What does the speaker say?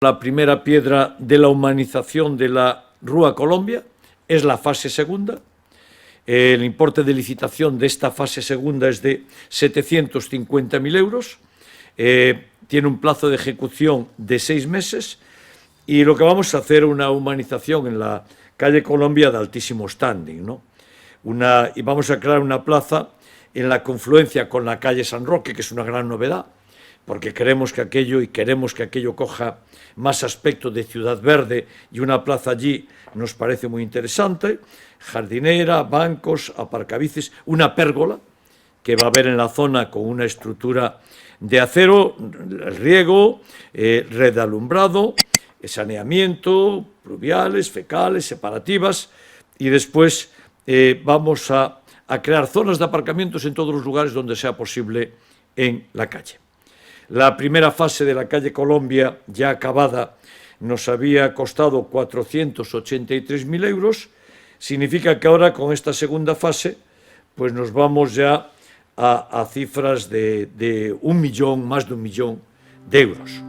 La primera piedra de la humanización de la Rúa Colombia, es la fase segunda. El importe de licitación de esta fase segunda es de 750.000 euros. Tiene un plazo de ejecución de 6 meses y lo que vamos a hacer es una humanización en la calle Colombia de altísimo standing, ¿no? Y vamos a crear una plaza en la confluencia con la calle San Roque, que es una gran novedad, porque queremos que aquello coja más aspecto de ciudad verde, y una plaza allí nos parece muy interesante, jardinera, bancos, aparcabicis, una pérgola que va a haber en la zona con una estructura de acero, riego, red de alumbrado, saneamiento, pluviales, fecales, separativas, y después vamos a crear zonas de aparcamientos en todos los lugares donde sea posible en la calle. La primera fase de la calle Colombia, ya acabada, nos había costado 483.000 euros. Significa que ahora, con esta segunda fase, pues nos vamos ya a cifras de 1 millón, más de 1 millón de euros.